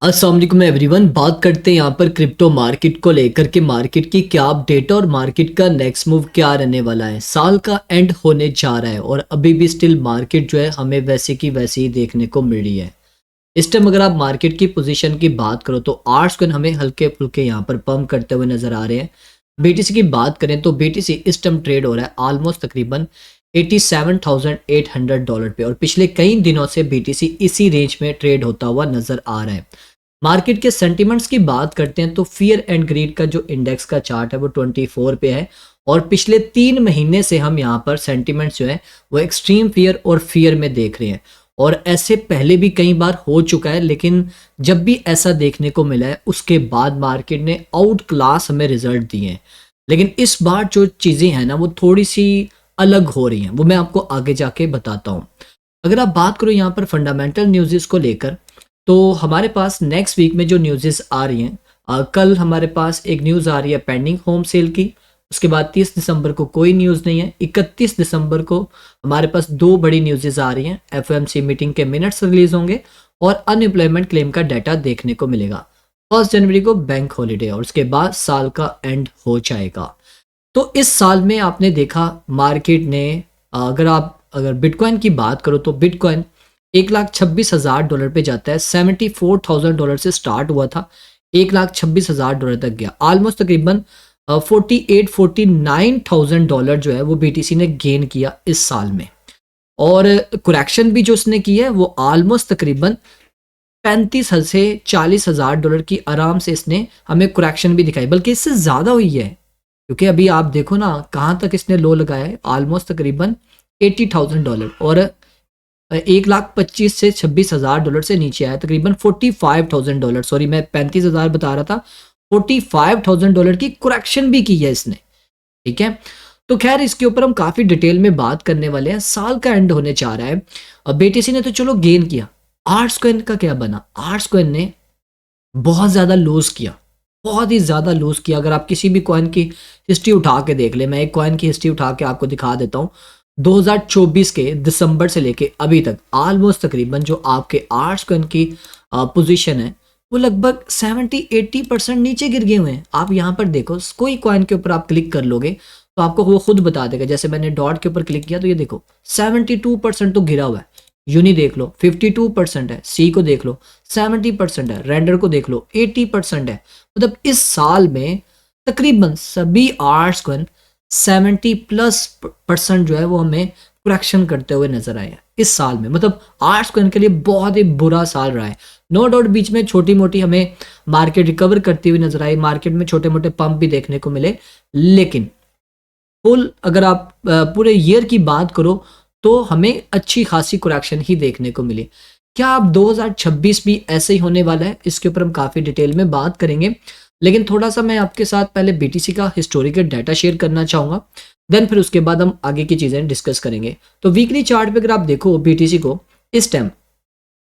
अस्सलाम वालेकुम एवरीवन। बात करते हैं यहाँ पर क्रिप्टो मार्केट को लेकर के मार्केट की क्या अपडेट है और मार्केट का नेक्स्ट मूव क्या रहने वाला है। साल का एंड होने जा रहा है और अभी भी स्टिल मार्केट जो है हमें वैसे की वैसे ही देखने को मिल रही है। इस टाइम अगर आप मार्केट की पोजीशन की बात करो तो आर्ट्स को हमें हल्के फुल्के यहाँ पर पंप करते हुए नजर आ रहे हैं। बीटीसी की बात करें तो बीटीसी इस टाइम ट्रेड हो रहा है ऑलमोस्ट तकरीबन $87,800 पे और पिछले कई दिनों से बीटीसी इसी रेंज में ट्रेड होता हुआ नजर आ रहा है। मार्केट के सेंटिमेंट्स की बात करते हैं तो फियर एंड ग्रीड का जो इंडेक्स का चार्ट है वो 24 पे है और पिछले 3 महीने से हम यहाँ पर सेंटिमेंट्स जो है वो एक्सट्रीम फियर और फियर में देख रहे हैं और ऐसे पहले भी कई बार हो चुका है, लेकिन जब भी ऐसा देखने को मिला है उसके बाद मार्केट ने आउट क्लास हमें रिजल्ट दिए हैं। लेकिन इस बार जो चीज़ें हैं ना वो थोड़ी सी अलग हो रही हैं, वो मैं आपको आगे जाके बताता हूँ। अगर आप बात करो यहाँ पर फंडामेंटल न्यूज़ को लेकर तो हमारे पास नेक्स्ट वीक में जो न्यूज़ आ रही हैं, कल हमारे पास एक न्यूज़ आ रही है पेंडिंग होम सेल की। उसके बाद 30 दिसंबर को कोई न्यूज़ नहीं है। 31 दिसंबर को हमारे पास 2 बड़ी न्यूज़ आ रही हैं। एफओएमसी मीटिंग के मिनट्स रिलीज होंगे और अनएम्प्लॉयमेंट क्लेम का डाटा देखने को मिलेगा। 1 जनवरी को बैंक हॉलीडे और उसके बाद साल का एंड हो जाएगा। तो इस साल में आपने देखा मार्केट ने, अगर बिटकॉइन की बात करो तो बिटकॉइन $1,26,000 पे जाता है। $74,000 से स्टार्ट हुआ था, $1,26,000 तक गया। ऑलमोस्ट तकरीबन 49,000 जो है वो बीटीसी ने गेन किया इस साल में और करेक्शन भी जो उसने की है वो ऑलमोस्ट तकरीबन 35 से $40,000 की आराम से इसने हमें करेक्शन भी दिखाई, बल्कि इससे ज़्यादा हुई है क्योंकि अभी आप देखो ना कहाँ तक इसने लो लगाया है, ऑलमोस्ट तकरीबन $80,000 और 1,25,000 से $26,000 से नीचे आया तकरीबन $45,000। सॉरी, मैं 35,000 बता रहा था, $45,000 की करेक्शन भी की है इसने। ठीक है, तो खैर इसके ऊपर हम काफ़ी डिटेल में बात करने वाले हैं। साल का एंड होने जा रहा है। अब बीटीसी ने तो चलो गेन किया, आर्ट्स कॉइन का क्या बना? आर्ट्स कॉइन ने बहुत ज़्यादा लूज किया, बहुत ही ज़्यादा लूज किया। अगर आप किसी भी कॉइन की हिस्ट्री उठा के देख ले, मैं एक कॉइन की हिस्ट्री उठा के आपको दिखा देता हूँ। 2024 के दिसंबर से लेके अभी तक ऑलमोस्ट तकरीबन जो आपके आर्ट्स कॉइन की पोजीशन है वो लगभग 70-80% नीचे गिर गए हुए हैं। आप यहाँ पर देखो, कोई कॉइन के ऊपर आप क्लिक कर लोगे तो आपको वो खुद बता देगा। जैसे मैंने डॉट के ऊपर क्लिक किया तो ये देखो 72% तो गिरा हुआ है। यूनी देख लो 52% है, सी को देख लो 70% है, रेंडर को देख लो 80% है। मतलब इस साल में तकरीबन सभी आर्ट्स कॉइन 70+% जो है वो हमें करेक्शन करते हुए नजर आए हैं इस साल में। मतलब आर्ट्स कॉइन के लिए बहुत ही बुरा साल रहा है। नो डाउट बीच में छोटी मोटी हमें मार्केट रिकवर करती हुई नजर आई, मार्केट में छोटे मोटे पंप भी देखने को मिले, लेकिन फुल अगर आप पूरे ईयर की बात करो तो हमें अच्छी खासी करेक्शन ही देखने को मिली। क्या अब 2026 भी ऐसे ही होने वाला है? इसके ऊपर हम काफ़ी डिटेल में बात करेंगे, लेकिन थोड़ा सा मैं आपके साथ पहले बीटीसी का हिस्टोरिकल डाटा शेयर करना चाहूँगा, देन फिर उसके बाद हम आगे की चीज़ें डिस्कस करेंगे। तो वीकली चार्ट पे अगर आप देखो बीटीसी को, इस टाइम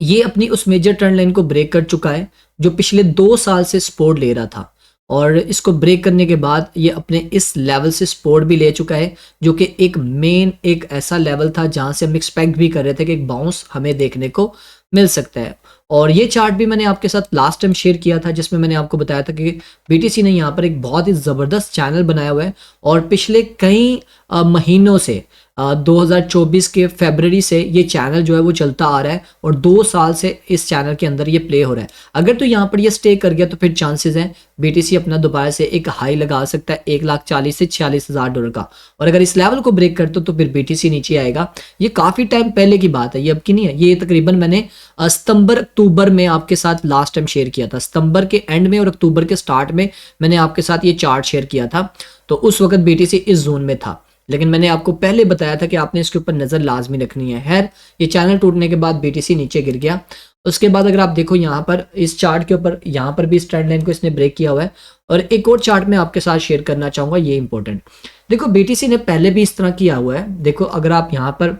ये अपनी उस मेजर ट्रेंड लाइन को ब्रेक कर चुका है जो पिछले 2 साल से सपोर्ट ले रहा था और इसको ब्रेक करने के बाद ये अपने इस लेवल से सपोर्ट भी ले चुका है जो कि एक ऐसा लेवल था जहां से हम एक्सपेक्ट भी कर रहे थे कि एक बाउंस हमें देखने को मिल सकता है। और ये चार्ट भी मैंने आपके साथ लास्ट टाइम शेयर किया था जिसमें मैंने आपको बताया था कि बीटीसी ने यहाँ पर एक बहुत ही ज़बरदस्त चैनल बनाया हुआ है और पिछले कई महीनों से 2024 के फरवरी से ये चैनल जो है वो चलता आ रहा है और 2 साल से इस चैनल के अंदर ये प्ले हो रहा है। अगर तो यहाँ पर ये स्टे कर गया तो फिर चांसेस हैं बीटीसी अपना दोबारा से एक हाई लगा सकता है $1,40,000 से $46,000 का, और अगर इस लेवल को ब्रेक करते तो फिर बीटीसी नीचे आएगा। ये काफ़ी टाइम पहले की बात है, ये अब की नहीं है। ये तकरीबन मैंने सितंबर अक्टूबर में आपके साथ लास्ट टाइम शेयर किया था। सितंबर के एंड में और अक्टूबर के स्टार्ट में मैंने आपके साथ ये चार्ट शेयर किया था, तो उस वक्त बीटीसी इस जोन में था, लेकिन मैंने आपको पहले बताया था कि आपने इसके ऊपर नज़र लाजमी रखनी है। खैर ये चैनल टूटने के बाद बीटीसी नीचे गिर गया। उसके बाद अगर आप देखो यहाँ पर इस चार्ट के ऊपर, यहाँ पर भी इस ट्रेंड लाइन को इसने ब्रेक किया हुआ है। और एक और चार्ट मैं आपके साथ शेयर करना चाहूँगा, ये इंपॉर्टेंट। देखो बीटीसी ने पहले भी इस तरह किया हुआ है। देखो अगर आप यहाँ पर,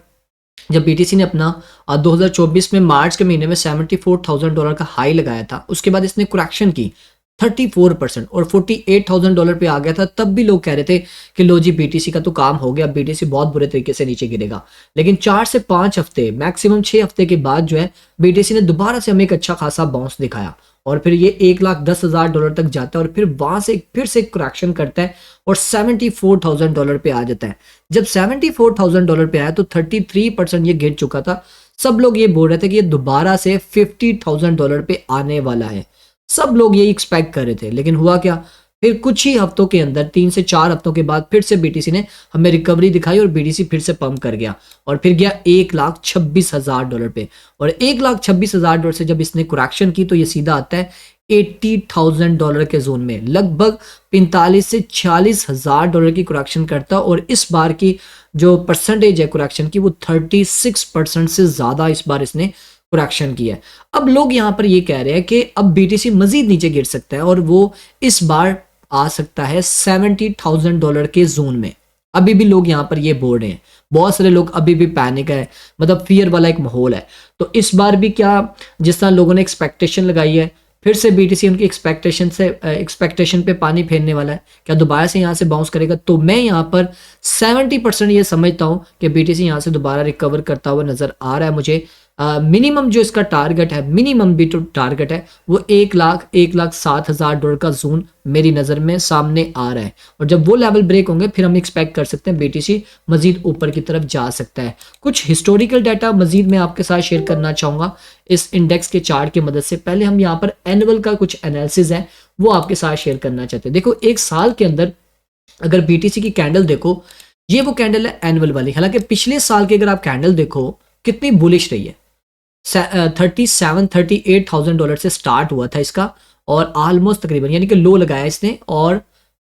जब बीटीसी ने अपना 2024 में मार्च के महीने में $74,000 का हाई लगाया था, उसके बाद इसने करेक्शन की 34% और $48,000 पे आ गया था। तब भी लोग कह रहे थे कि लो जी बीटीसी का तो काम हो गया, बीटीसी बहुत बुरे तरीके से नीचे गिरेगा। लेकिन 4 से 5 हफ्ते, मैक्सिमम 6 हफ्ते के बाद जो है बीटीसी ने दोबारा से हमें एक अच्छा खासा बाउंस दिखाया और फिर ये 1,10,000 डॉलर तक जाता है और फिर वहां से फिर से करेक्शन करता है और $74,000 पे आ जाता है। जब $74,000 पे आया तो 33% ये गिर चुका था। सब लोग ये बोल रहे थे कि ये दोबारा से $50,000 पे आने वाला है, सब लोग यही एक्सपेक्ट कर रहे थे। लेकिन हुआ क्या, फिर कुछ ही हफ्तों के अंदर 3 से 4 हफ्तों के बाद फिर से बीटीसी ने हमें रिकवरी दिखाई और बीटीसी फिर से पंप कर गया और फिर गया $1,26,000 पे। और $1,26,000 से जब इसने करेक्शन की तो ये सीधा आता है $80,000 के जोन में, लगभग 45 से $40,000 की करेक्शन करता। और इस बार की जो परसेंटेज है करेक्शन की वो 36% से ज्यादा इस बार इसने करेक्शन किया है। अब लोग यहाँ पर ये कह रहे हैं कि अब बीटीसी मजीद नीचे गिर सकता है और वो इस बार आ सकता है $70,000 के जोन में। अभी भी लोग यहाँ पर ये बोल रहे हैं, बहुत सारे लोग अभी भी पैनिक है, मतलब फियर वाला एक माहौल है। तो इस बार भी क्या जिस तरह लोगों ने एक्सपेक्टेशन लगाई है, फिर से बीटीसी उनकी एक्सपेक्टेशन पे पानी फेरने वाला है, क्या दोबारा से यहाँ से बाउंस करेगा? तो मैं यहाँ पर 70% ये समझता हूँ कि बीटीसी यहाँ से दोबारा रिकवर करता हुआ नजर आ रहा है मुझे। मिनिमम जो इसका टारगेट है, मिनिमम भी तो टारगेट है वो 1,07,000 का जोन मेरी नज़र में सामने आ रहा है। और जब वो लेवल ब्रेक होंगे फिर हम एक्सपेक्ट कर सकते हैं बीटीसी मजीद ऊपर की तरफ जा सकता है। कुछ हिस्टोरिकल डाटा मजीद मैं आपके साथ शेयर करना चाहूँगा इस इंडेक्स के चार्ट की मदद से। पहले हम यहाँ पर एनुअल का कुछ एनालिसिस है वो आपके साथ शेयर करना चाहते हैं। देखो एक साल के अंदर अगर बीटीसी की कैंडल देखो, ये वो कैंडल है एनुअल वाली। हालांकि पिछले साल की अगर आप कैंडल देखो कितनी बुलिश रही है, 38,000 डॉलर से स्टार्ट हुआ था इसका और ऑलमोस्ट तकरीबन यानी कि लो लगाया इसने और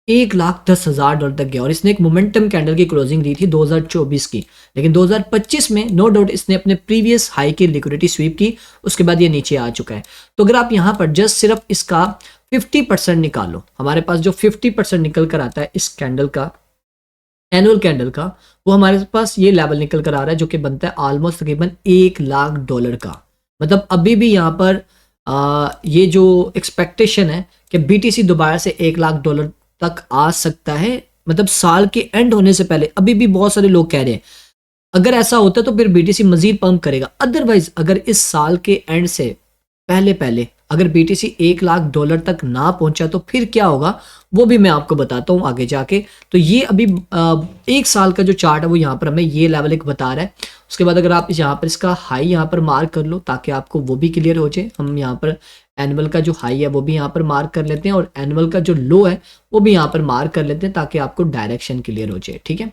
$1,10,000 तक गया। और इसने एक मोमेंटम कैंडल की क्लोजिंग दी थी 2024 की, लेकिन 2025 में नो डाउट इसने अपने प्रीवियस हाई की लिक्विडिटी स्वीप की, उसके बाद ये नीचे आ चुका है। तो अगर आप यहाँ पर जस्ट सिर्फ इसका 50% निकालो, हमारे पास जो 50% निकल कर आता है इस कैंडल का, एनुअल कैंडल का, वो हमारे पास ये लेवल निकल कर आ रहा है जो कि बनता है ऑलमोस्ट तकरीबन $1,00,000 का। मतलब अभी भी यहाँ पर ये जो एक्सपेक्टेशन है कि बीटीसी दोबारा से $1,00,000 तक आ सकता है, मतलब साल के एंड होने से पहले। अभी भी बहुत सारे लोग कह रहे हैं अगर ऐसा होता तो फिर बीटीसी मजीद पंप करेगा। अदरवाइज अगर इस साल के एंड से पहले अगर बीटीसी $1,00,000 तक ना पहुंचा तो फिर क्या होगा वो भी मैं आपको बताता हूं आगे जाके। तो ये अभी एक साल का जो चार्ट है वो यहाँ पर हमें ये लेवल एक बता रहा है। उसके बाद अगर आप यहाँ पर इसका हाई यहाँ पर मार्क कर लो ताकि आपको वो भी क्लियर हो जाए। हम यहाँ पर एनुअल का जो हाई है वो भी यहाँ पर मार्क कर लेते हैं और एनुअल का जो लो है वो भी यहाँ पर मार्क कर लेते हैं ताकि आपको डायरेक्शन क्लियर हो जाए। ठीक है,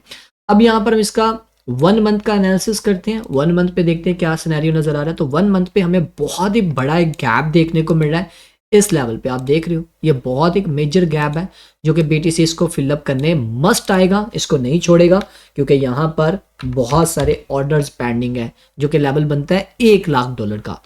अब यहाँ पर हम इसका 1 मंथ का एनालिसिस करते हैं। 1 मंथ पे देखते हैं क्या सिनेरियो नजर आ रहा है। तो 1 मंथ पे हमें बहुत ही बड़ा एक गैप देखने को मिल रहा है इस लेवल पे। आप देख रहे हो ये बहुत एक मेजर गैप है जो कि बीटीसी इसको फिलअप करने मस्ट आएगा, इसको नहीं छोड़ेगा क्योंकि यहाँ पर बहुत सारे ऑर्डर्स पेंडिंग है जो कि लेवल बनता है $1,00,000 का।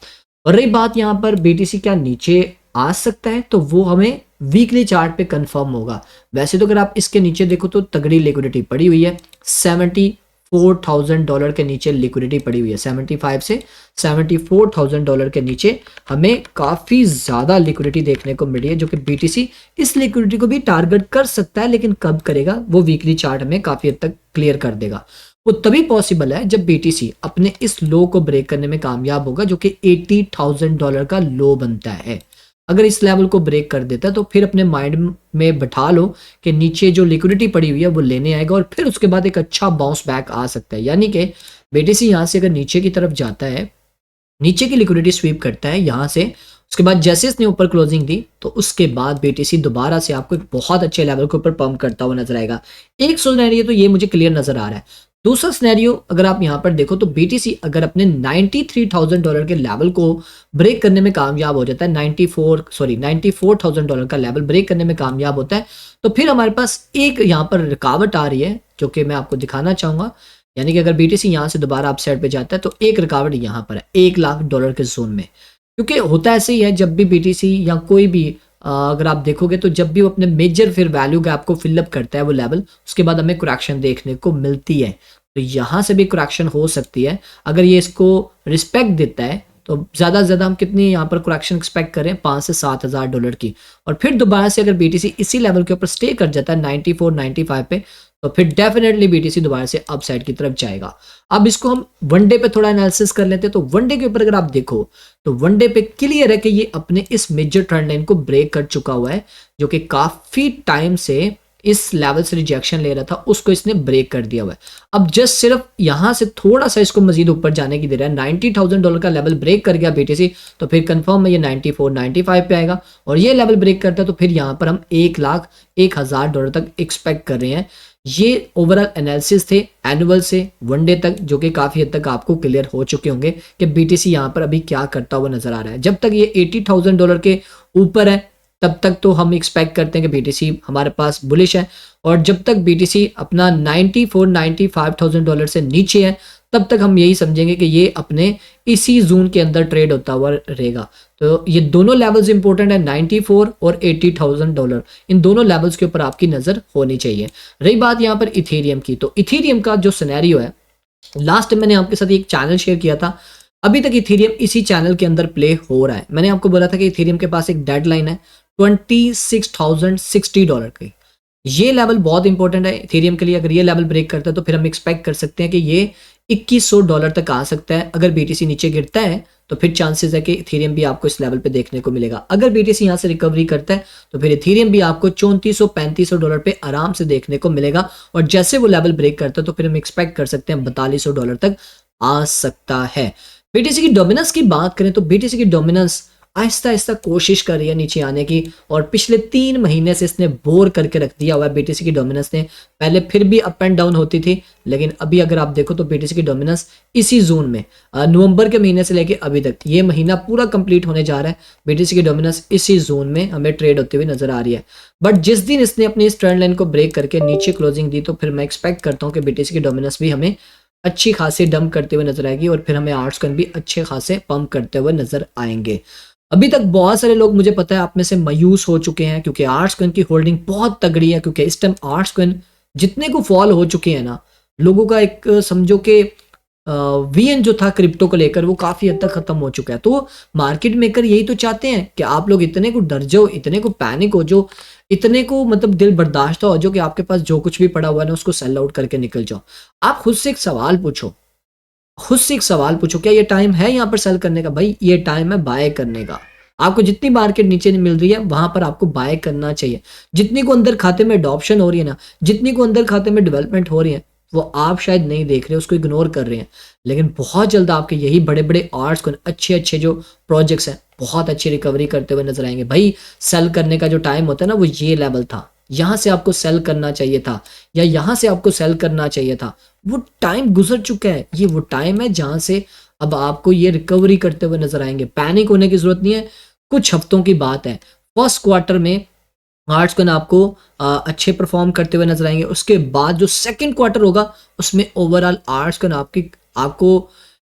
और रही बात यहाँ पर बीटीसी क्या नीचे आ सकता है, तो वो हमें वीकली चार्ट पे कंफर्म होगा। वैसे तो अगर आप इसके नीचे देखो तो तगड़ी लिक्विडिटी पड़ी हुई है, $74,000 के नीचे लिक्विडिटी पड़ी हुई है। 75 से $74,000 के नीचे हमें काफ़ी ज़्यादा लिक्विडिटी देखने को मिली है जो कि बीटीसी इस लिक्विडिटी को भी टारगेट कर सकता है, लेकिन कब करेगा वो वीकली चार्ट में काफ़ी हद तक क्लियर कर देगा। वो तभी पॉसिबल है जब बीटीसी अपने इस लो को ब्रेक करने में कामयाब होगा जो कि $80,000 का लो बनता है। अगर इस लेवल को ब्रेक कर देता है तो फिर अपने माइंड में बैठा लो कि नीचे जो लिक्विडिटी पड़ी हुई है वो लेने आएगा और फिर उसके बाद एक अच्छा बाउंस बैक आ सकता है। यानी कि बीटीसी यहाँ से अगर नीचे की तरफ जाता है, नीचे की लिक्विडिटी स्वीप करता है यहाँ से, उसके बाद जैसे इसने ऊपर क्लोजिंग दी तो उसके बाद बीटीसी दोबारा से आपको एक बहुत अच्छे लेवल के ऊपर पंप करता हुआ नजर आएगा। एक सिनेरियो तो ये मुझे क्लियर नजर आ रहा है। दूसरा सिनेरियो अगर आप यहाँ पर देखो तो बीटीसी अगर अपने $93,000 के लेवल को ब्रेक करने में कामयाब हो जाता है, $94,000 का लेवल ब्रेक करने में कामयाब होता है, तो फिर हमारे पास एक यहाँ पर रुकावट आ रही है जो कि मैं आपको दिखाना चाहूंगा। यानी कि अगर बीटीसी यहाँ से दोबारा अप साइड पे जाता है तो एक रुकावट यहाँ पर है $1,00,000 के जोन में। क्योंकि होता ऐसे ही है जब भी बीटीसी या कोई भी अगर आप देखोगे तो जब भी वो अपने मेजर फिर वैल्यू गैप को फिलअप करता है वो लेवल, उसके बाद हमें करेक्शन देखने को मिलती है। तो यहाँ से भी करेक्शन हो सकती है। अगर ये इसको रिस्पेक्ट देता है तो ज़्यादा से ज़्यादा हम कितनी यहाँ पर करेक्शन एक्सपेक्ट करें, 5 से 7,000 डॉलर की। और फिर दोबारा से अगर BTC इसी लेवल के ऊपर स्टे कर जाता है 94-95 पे, तो फिर डेफिनेटली BTC दोबारा से अपसाइड की तरफ जाएगा। अब इसको हम वन डे पे थोड़ा एनालिसिस कर लेते हैं। तो वन डे के ऊपर अगर आप देखो तो वन डे पे क्लियर है कि ये अपने इस मेजर ट्रेंड लाइन को ब्रेक कर चुका हुआ है, जो कि काफ़ी टाइम से इस लेवल से रिजेक्शन ले रहा था, उसको इसने ब्रेक कर दिया हुआ है। अब जस्ट सिर्फ यहाँ से थोड़ा सा इसको मजीद ऊपर जाने की देर है। $90,000 का लेवल ब्रेक कर गया BTC, तो फिर कंफर्म है ये 94-95 पे आएगा। और ये लेवल ब्रेक करता है तो फिर यहाँ पर हम $1,01,000 तक एक्सपेक्ट कर रहे हैं। ये ओवरऑल एनालिसिस थे एनुअल से वन डे तक, जो कि काफ़ी हद तक आपको क्लियर हो चुके होंगे कि BTC यहाँ पर अभी क्या करता हुआ नजर आ रहा है। जब तक ये $80,000 के ऊपर है तब तक तो हम एक्सपेक्ट करते हैं कि BTC हमारे पास बुलिश है, और जब तक BTC अपना $94,000-95,000 से नीचे है तब तक हम यही समझेंगे कि ये अपने इसी जोन के अंदर ट्रेड होता हुआ रहेगा। तो ये दोनों लेवल्स इंपॉर्टेंट है, 94 और $80,000, इन दोनों लेवल्स के ऊपर आपकी नज़र होनी चाहिए। रही बात यहाँ पर इथेरियम की, तो इथेरियम का जो सिनेरियो है, लास्ट टाइम मैंने आपके साथ एक चैनल शेयर किया था, अभी तक इथेरियम इसी चैनल के अंदर प्ले हो रहा है। मैंने आपको बोला था कि इथेरियम के पास एक डेडलाइन है $26,060 की। ये लेवल बहुत इंपॉर्टेंट है इथेरियम के लिए। अगर ये लेवल ब्रेक करता है तो फिर हम एक्सपेक्ट कर सकते हैं कि ये $2,100 तक आ सकता है। अगर BTC नीचे गिरता है तो फिर चांसेस है कि इथेरियम भी आपको इस लेवल पे देखने को मिलेगा। अगर BTC यहाँ से रिकवरी करता है तो फिर इथेरियम भी आपको $3400-3500 पे आराम से देखने को मिलेगा। और जैसे वो लेवल ब्रेक करता है तो फिर हम एक्सपेक्ट कर सकते हैं $4200 तक आ सकता है। BTC की डोमिनेंस की बात करें तो BTC की डोमिनेंस आहिस्ता आहिस्ता कोशिश कर रही है नीचे आने की, और पिछले 3 महीने से इसने बोर करके रख दिया हुआ है BTC की डोमिनेंस ने। पहले फिर भी अप एंड डाउन होती थी, लेकिन अभी अगर आप देखो तो BTC की डोमिनेंस इसी जोन में नवंबर के महीने से लेके अभी तक ये महीना पूरा कंप्लीट होने जा रहा है, BTC की डोमिनेंस इसी जोन में हमें ट्रेड होते हुए नजर आ रही है। बट जिस दिन इसने अपनी इस ट्रेंड लाइन को ब्रेक करके नीचे क्लोजिंग दी तो फिर मैं एक्सपेक्ट करता हूँ कि BTC की डोमिनेंस भी हमें अच्छी खासी डंप करते हुए नजर आएगी, और फिर हमें आर्ट्स कॉइन भी अच्छे खासे पंप करते हुए नजर आएंगे। अभी तक बहुत सारे लोग, मुझे पता है, आप में से मायूस हो चुके हैं क्योंकि आर्ट्स कॉइन की होल्डिंग बहुत तगड़ी है, क्योंकि इस टाइम आर्ट्स कॉइन जितने को फॉल हो चुके हैं ना, लोगों का एक समझो कि वीएन जो था क्रिप्टो को लेकर वो काफी हद तक खत्म हो चुका है। तो मार्केट मेकर यही तो चाहते हैं कि आप लोग इतने को डर जाओ, इतने को पैनिक हो जाओ, इतने को मतलब दिल बर्दाश्त हो जो कि आपके पास जो कुछ भी पड़ा हुआ है ना उसको सेल आउट करके निकल जाओ। आप खुद से एक सवाल पूछो, क्या ये टाइम है यहाँ पर सेल करने का? भाई ये टाइम है बाय करने का। आपको जितनी मार्केट नीचे नहीं मिल रही है वहां पर आपको बाय करना चाहिए। जितनी को अंदर खाते में अडॉप्शन हो रही है ना, जितनी को अंदर खाते में डेवलपमेंट हो रही है, वो आप शायद नहीं देख रहे, उसको इग्नोर कर रहे हैं, लेकिन बहुत जल्द आपके यही बड़े बड़े आर्ट्स को अच्छे अच्छे जो प्रोजेक्ट्स हैं बहुत अच्छी रिकवरी करते हुए नजर आएंगे। भाई सेल करने का जो टाइम होता है ना वो ये लेवल था, यहाँ से आपको सेल करना चाहिए था, या यहाँ से आपको सेल करना चाहिए था। वो टाइम गुजर चुका है। ये वो टाइम है जहां से अब आपको ये रिकवरी करते हुए नजर आएंगे। पैनिक होने की जरूरत नहीं है, कुछ हफ्तों की बात है। फर्स्ट क्वार्टर में आर्ट्स कॉइन आपको अच्छे परफॉर्म करते हुए नजर आएंगे। उसके बाद जो सेकंड क्वार्टर होगा उसमें ओवरऑल आर्ट्स कॉइन आपको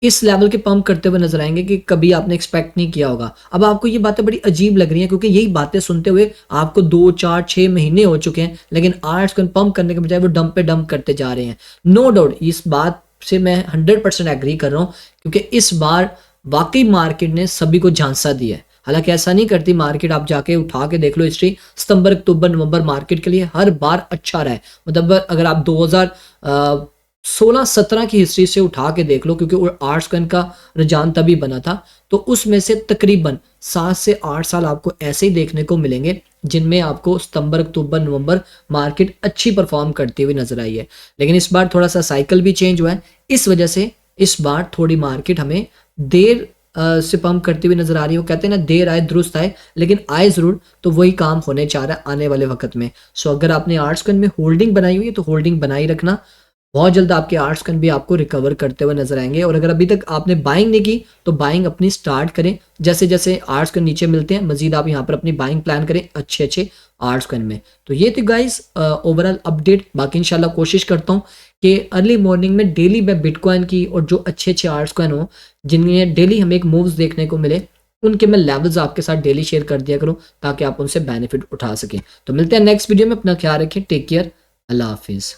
इस लेवल के पंप करते हुए नजर आएंगे कि कभी आपने एक्सपेक्ट नहीं किया होगा। अब आपको ये बातें बड़ी अजीब लग रही हैं क्योंकि यही बातें सुनते हुए आपको 2, 4, 6 महीने हो चुके हैं, लेकिन आर्ट्स कॉइन पंप करने के बजाय वो डंप पे डंप करते जा रहे हैं। नो डाउट इस बात से मैं 100% एग्री कर रहा हूँ, क्योंकि इस बार वाकई मार्केट ने सभी को झांसा दिया है। हालांकि ऐसा नहीं करती मार्केट, आप जाके उठा के देख लो हिस्ट्री, सितंबर, अक्टूबर, नवंबर मार्केट के लिए हर बार अच्छा रहा है। मतलब अगर आप 2016-17 की हिस्ट्री से उठा के देख लो, क्योंकि आर्ट्स कॉइन का रुझान तभी बना था, तो उसमें से तकरीबन 7 से 8 साल आपको ऐसे ही देखने को मिलेंगे जिनमें आपको सितंबर, अक्टूबर, नवंबर मार्केट अच्छी परफॉर्म करती हुई नजर आई है। लेकिन इस बार थोड़ा सा साइकिल भी चेंज हुआ है, इस वजह से इस बार थोड़ी मार्केट हमें देर से पंप करती हुई नजर आ रही है। वो कहते हैं ना, देर आए दुरुस्त आए, लेकिन आए जरूर। तो वही काम होने जा रहा है आने वाले वक्त में। सो अगर आपने आर्ट्स कॉइन में होल्डिंग बनाई हुई है तो होल्डिंग बनाई रखना, बहुत जल्द आपके आर्ट्स कॉइन भी आपको रिकवर करते हुए नजर आएंगे। और अगर अभी तक आपने बाइंग नहीं की तो बाइंग अपनी स्टार्ट करें। जैसे जैसे आर्ट्स कॉइन नीचे मिलते हैं मजीद आप यहाँ पर अपनी बाइंग प्लान करें अच्छे अच्छे आर्ट्स कॉइन में। तो ये थी गाइस ओवरऑल अपडेट। बाकी इंशाल्लाह कोशिश करता हूँ कि अर्ली मॉर्निंग में डेली मैं बिटकॉइन की और जो अच्छे अच्छे आर्ट्स कॉइन हो जिनमें डेली हमें एक मूव्स देखने को मिले, उनके मैं लेवल्स आपके साथ डेली शेयर कर दिया करूँ ताकि आप उनसे बेनिफिट उठा सकें। तो मिलते हैं नेक्स्ट वीडियो में। अपना ख्याल रखें, टेक केयर, अल्लाह हाफिज़।